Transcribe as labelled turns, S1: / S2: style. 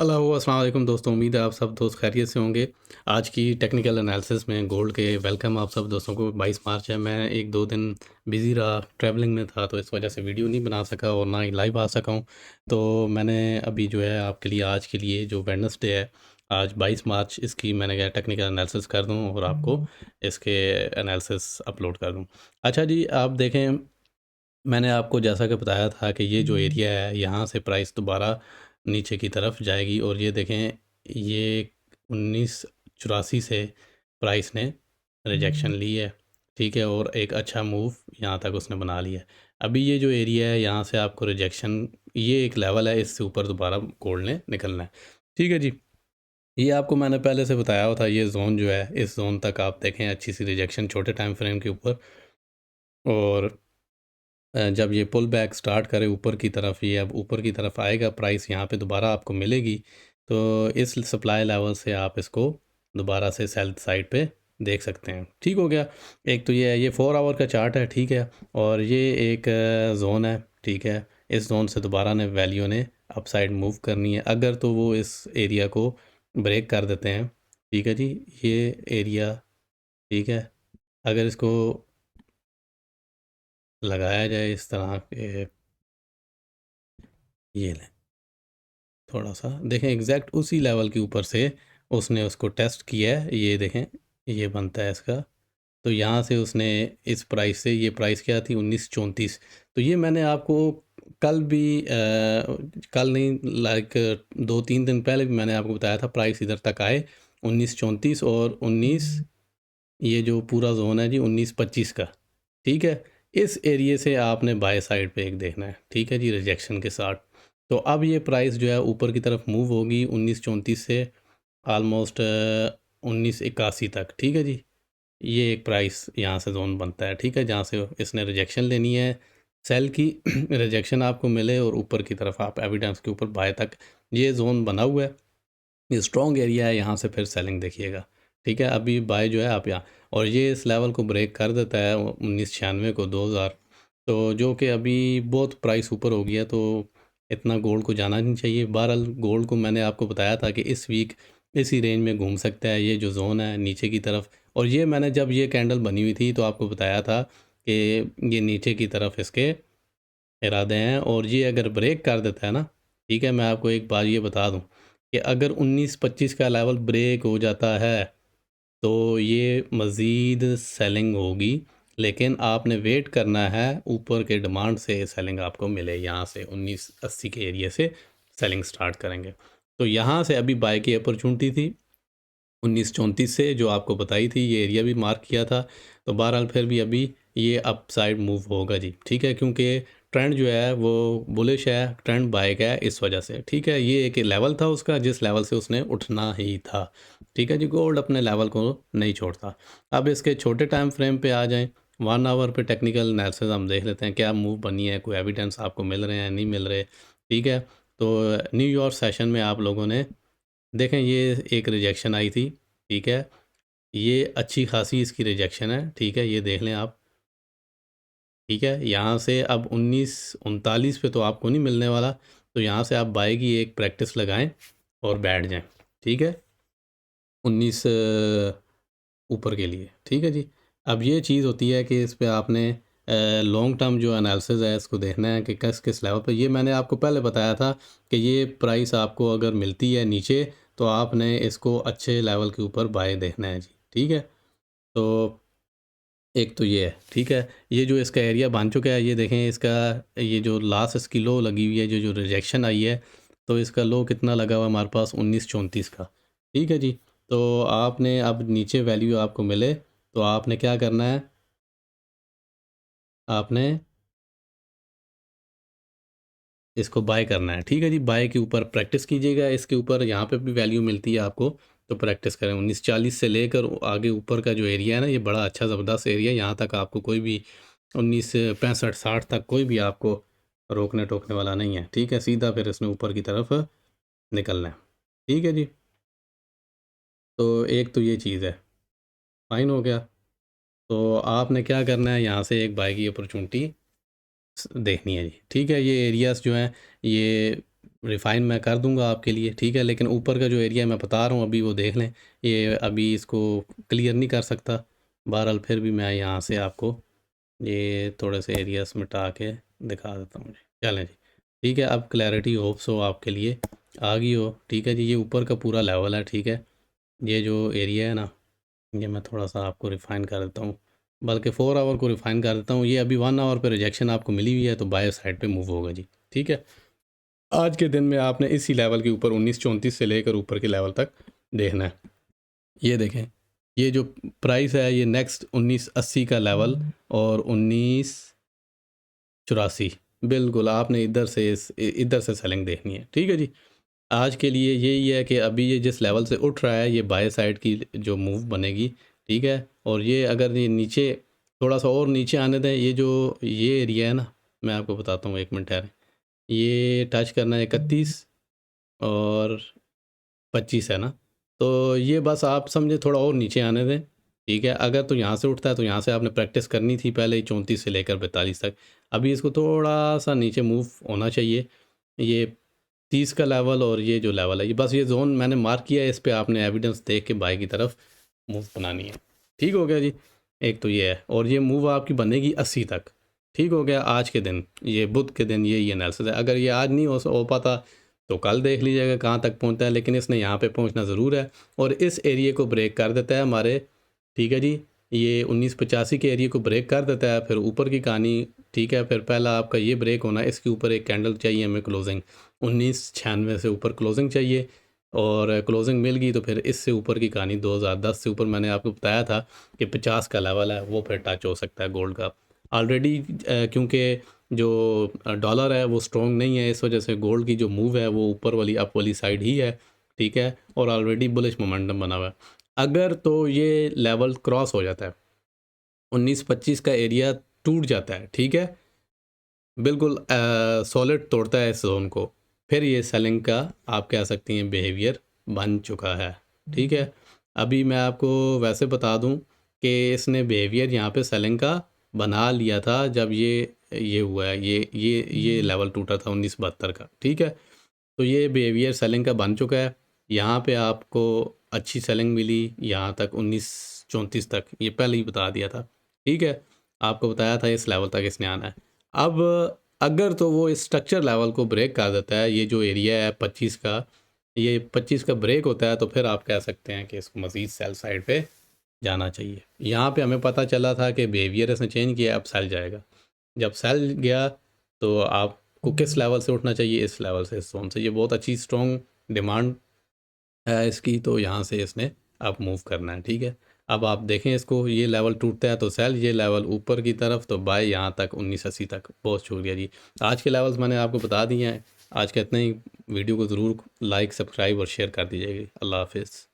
S1: Hello, अस्सलाम वालेकुम दोस्तों। उम्मीद है आप सब दोस्त खैरियत से होंगे। आज की टेक्निकल एनालिसिस में गोल्ड के वेलकम आप सब दोस्तों को। 22 मार्च है। मैं 1-2 दिन बिज़ी रहा, ट्रैवलिंग में था, तो इस वजह से वीडियो नहीं बना सका और ना ही लाइव आ सका हूँ। तो मैंने अभी जो है आपके लिए आज के लिए जो वेडनेसडे है, आज 22 मार्च, इसकी मैंने कहा टेक्निकल एनालिसिस कर दूँ और आपको इसके एनालिसिस अपलोड कर दूँ। अच्छा जी, आप देखें, मैंने आपको जैसा कि बताया था कि ये जो एरिया है, यहाँ से प्राइस दोबारा नीचे की तरफ जाएगी और ये देखें, ये 1984 से प्राइस ने रिजेक्शन ली है, ठीक है, और एक अच्छा मूव यहाँ तक उसने बना लिया है। अभी ये जो एरिया है, यहाँ से आपको रिजेक्शन, ये एक लेवल है, इससे ऊपर दोबारा गोल्ड ने निकलना है, ठीक है जी। ये आपको मैंने पहले से बताया हुआ था, ये जोन जो है, इस जोन तक आप देखें अच्छी सी रिजेक्शन छोटे टाइम फ्रेम के ऊपर। और जब ये पुल बैक स्टार्ट करे ऊपर की तरफ, ये अब ऊपर की तरफ आएगा, प्राइस यहाँ पे दोबारा आपको मिलेगी। तो इस सप्लाई लेवल से आप इसको दोबारा से सेल साइड पे देख सकते हैं। ठीक हो गया। एक तो ये है, ये 4 आवर का चार्ट है, ठीक है, और ये एक जोन है, ठीक है। इस जोन से दोबारा ने वैल्यू ने अप साइड मूव करनी है, अगर तो वो इस एरिया को ब्रेक कर देते हैं, ठीक है जी। ये एरिया, ठीक है, अगर इसको लगाया जाए इस तरह के, ये लें, थोड़ा सा देखें, एग्जैक्ट उसी लेवल के ऊपर से उसने उसको टेस्ट किया है, ये देखें, ये बनता है इसका। तो यहाँ से उसने इस प्राइस से, ये प्राइस क्या थी, 1934। तो ये मैंने आपको कल भी कल नहीं, लाइक 2-3 दिन पहले भी मैंने आपको बताया था, प्राइस इधर तक आए 1934 और 19, ये जो पूरा जोन है जी 1925 का, ठीक है। इस एरिए से आपने बाय साइड पे एक देखना है, ठीक है जी, रिजेक्शन के साथ। तो अब ये प्राइस जो है ऊपर की तरफ मूव होगी 1934 से ऑलमोस्ट 1981 तक, ठीक है जी। ये एक प्राइस यहाँ से जोन बनता है, ठीक है, जहाँ से इसने रिजेक्शन लेनी है, सेल की रिजेक्शन आपको मिले और ऊपर की तरफ आप एविडेंस के ऊपर बाय तक, ये जोन बना हुआ है, ये स्ट्रॉन्ग एरिया है, यहाँ से फिर सेलिंग देखिएगा, ठीक है। अभी बाय जो है आप यहाँ, और ये इस लेवल को ब्रेक कर देता है 1996 को, 2000, तो जो कि अभी बहुत प्राइस ऊपर हो गया, तो इतना गोल्ड को जाना नहीं चाहिए। बहरहाल गोल्ड को मैंने आपको बताया था कि इस वीक इसी रेंज में घूम सकता है, ये जो जोन है नीचे की तरफ। और ये मैंने जब ये कैंडल बनी हुई थी तो आपको बताया था कि ये नीचे की तरफ इसके इरादे हैं, और ये अगर ब्रेक कर देता है ना, ठीक है, मैं आपको एक बार ये बता दूं कि अगर 19-25 का लेवल ब्रेक हो जाता है तो ये मज़ीद सेलिंग होगी, लेकिन आपने वेट करना है ऊपर के डिमांड से सेलिंग आपको मिले, यहाँ से 1980 के एरिया से सेलिंग स्टार्ट करेंगे। तो यहाँ से अभी बाय की अपॉर्चुनिटी थी 1934 से, जो आपको बताई थी, ये एरिया भी मार्क किया था। तो बहरहाल फिर भी अभी ये अप साइड मूव होगा जी, ठीक है, क्योंकि ट्रेंड जो है वो बुलिश है, ट्रेंड बाय का है, इस वजह से, ठीक है। ये एक लेवल था उसका जिस लेवल से उसने उठना ही था, ठीक है जी। गोल्ड अपने लेवल को नहीं छोड़ता। अब इसके छोटे टाइम फ्रेम पे आ जाएं, 1 आवर पे टेक्निकल एनालिसिस हम देख लेते हैं, क्या मूव बनी है, कोई एविडेंस आपको मिल रहे हैं, नहीं मिल रहे, ठीक है। तो न्यूयॉर्क सेशन में आप लोगों ने देखें, ये एक रिजेक्शन आई थी, ठीक है, ये अच्छी खासी इसकी रिजेक्शन है, ठीक है, ये देख लें आप, ठीक है। यहाँ से अब 1939 पे तो आपको नहीं मिलने वाला, तो यहाँ से आप बाय की एक प्रैक्टिस लगाएं और बैठ जाएं, ठीक है, 19 ऊपर के लिए, ठीक है जी। अब ये चीज़ होती है कि इस पे आपने लॉन्ग टर्म जो एनालिसिस है इसको देखना है कि किस किस लेवल पे, ये मैंने आपको पहले बताया था कि ये प्राइस आपको अगर मिलती है नीचे, तो आपने इसको अच्छे लेवल के ऊपर बाय देखना है जी, ठीक है। तो एक तो ये है, ठीक है, ये जो इसका एरिया बन चुका है, ये देखें इसका, ये जो लास्ट इसकी लो लगी हुई है, जो जो रिजेक्शन आई है, तो इसका लो कितना लगा हुआ है हमारे पास, 1934 का, ठीक है जी। तो आपने अब नीचे वैल्यू आपको मिले तो आपने क्या करना है, आपने इसको बाय करना है, ठीक है जी। बाय के ऊपर प्रैक्टिस कीजिएगा, इसके ऊपर यहाँ पे भी वैल्यू मिलती है आपको, तो प्रैक्टिस करें। 1940 से लेकर आगे ऊपर का जो एरिया है ना, ये बड़ा अच्छा ज़बरदस्त एरिया है, यहाँ तक आपको कोई भी 1965-60 तक कोई भी आपको रोकने टोकने वाला नहीं है, ठीक है। सीधा फिर इसने ऊपर की तरफ निकलना है, ठीक है जी। तो एक तो ये चीज़ है, फाइन हो गया। तो आपने क्या करना है, यहाँ से एक बाय की अपॉर्चुनिटी देखनी है जी, ठीक है। ये एरियाज़ जो हैं, ये रिफ़ाइन मैं कर दूंगा आपके लिए, ठीक है। लेकिन ऊपर का जो एरिया मैं बता रहा हूँ अभी वो देख लें, ये अभी इसको क्लियर नहीं कर सकता। बहरहाल फिर भी मैं यहाँ से आपको ये थोड़े से एरियास मिटा के दिखा देता हूँ जी। चलें जी, ठीक है। अब क्लैरिटी होप्स हो आपके लिए आ गई हो, ठीक है जी। ये ऊपर का पूरा लेवल है, ठीक है। ये जो एरिया है ना, ये मैं थोड़ा सा आपको रिफ़ाइन कर देता हूँ, बल्कि 4 आवर को रिफ़ाइन कर देता हूँ। ये अभी 1 आवर पे रिजेक्शन आपको मिली हुई है, तो बाय साइड पे मूव होगा जी, ठीक है। आज के दिन में आपने इसी लेवल के ऊपर 1934 से लेकर ऊपर के लेवल तक देखना है। ये देखें, ये जो प्राइस है ये नेक्स्ट 1980 का लेवल और 1984, बिल्कुल आपने इधर से सेलिंग देखनी है, ठीक है जी। आज के लिए यही है कि अभी ये जिस लेवल से उठ रहा है ये बाय साइड की जो मूव बनेगी, ठीक है। और ये अगर ये नीचे थोड़ा सा और नीचे आने दें, ये जो ये एरिया है ना, मैं आपको बताता हूँ, 1 मिनट ठहरें। ये टच करना है 31 और 25 है ना, तो ये बस आप समझे थोड़ा और नीचे आने दें, ठीक है। अगर तो यहाँ से उठता है तो यहाँ से आपने प्रैक्टिस करनी थी पहले ही 34 से लेकर 42 तक। अभी इसको थोड़ा सा नीचे मूव होना चाहिए, ये 30 का लेवल और ये जो लेवल है, ये बस ये जोन मैंने मार्क किया है, इस पे आपने एविडेंस देख के बाई की तरफ मूव बनानी है, ठीक हो गया जी। एक तो ये है, और ये मूव आपकी बनेगी 80 तक, ठीक हो गया। आज के दिन, ये बुध के दिन ये एनालिसिस है। अगर ये आज नहीं हो पाता तो कल देख लीजिएगा कहाँ तक पहुँचता है, लेकिन इसने यहाँ पे पहुँचना ज़रूर है और इस एरिए को ब्रेक कर देता है हमारे, ठीक है जी। ये 1985 के एरिए को ब्रेक कर देता है, फिर ऊपर की कहानी, ठीक है। फिर पहला आपका ये ब्रेक होना, इसके ऊपर एक कैंडल चाहिए हमें क्लोजिंग, 1996 से ऊपर क्लोजिंग चाहिए, और क्लोजिंग मिल गई तो फिर इससे ऊपर की कहानी 2010 से ऊपर मैंने आपको बताया था कि 50 का लेवल है, वो फिर टच हो सकता है गोल्ड का ऑलरेडी। क्योंकि जो डॉलर है वो स्ट्रॉन्ग नहीं है, इस वजह से गोल्ड की जो मूव है वो ऊपर वाली अप वाली साइड ही है, ठीक है। और ऑलरेडी बुलिश मोमेंटम बना हुआ है। अगर तो ये लेवल क्रॉस हो जाता है, 19-25 का एरिया टूट जाता है, ठीक है, बिल्कुल सॉलिड तोड़ता है इस जोन को, फिर ये सेलिंग का आप कह सकती हैं बिहेवियर बन चुका है, ठीक है। अभी मैं आपको वैसे बता दूं कि इसने बिहेवियर यहाँ पे सेलिंग का बना लिया था जब ये हुआ है, ये लेवल टूटा था 1972 का, ठीक है। तो ये बिहेवियर सेलिंग का बन चुका है। यहाँ पे आपको अच्छी सेलिंग मिली यहाँ तक 1934 तक, ये पहले ही बता दिया था, ठीक है। आपको बताया था इस लेवल तक इसने आना है। अब अगर तो वो इस स्ट्रक्चर लेवल को ब्रेक कर देता है, ये जो एरिया है 25 का, ये 25 का ब्रेक होता है, तो फिर आप कह सकते हैं कि इसको मज़ीद सेल साइड पे जाना चाहिए। यहाँ पे हमें पता चला था कि बिहेवियर इसने चेंज किया, अब सेल जाएगा। जब सेल गया तो आपको किस लेवल से उठना चाहिए, इस लेवल से, इस जोन से। ये बहुत अच्छी स्ट्रॉन्ग डिमांड है इसकी, तो यहाँ से इसने अब मूव करना है, ठीक है। अब आप देखें इसको, ये लेवल टूटता है तो सेल, ये लेवल ऊपर की तरफ तो बाय यहाँ तक 1980 तक। बहुत शुक्रिया जी। आज के लेवल्स मैंने आपको बता दिए हैं। आज का इतना ही। वीडियो को ज़रूर लाइक, सब्सक्राइब और शेयर कर दीजिएगा। अल्लाह हाफिज़।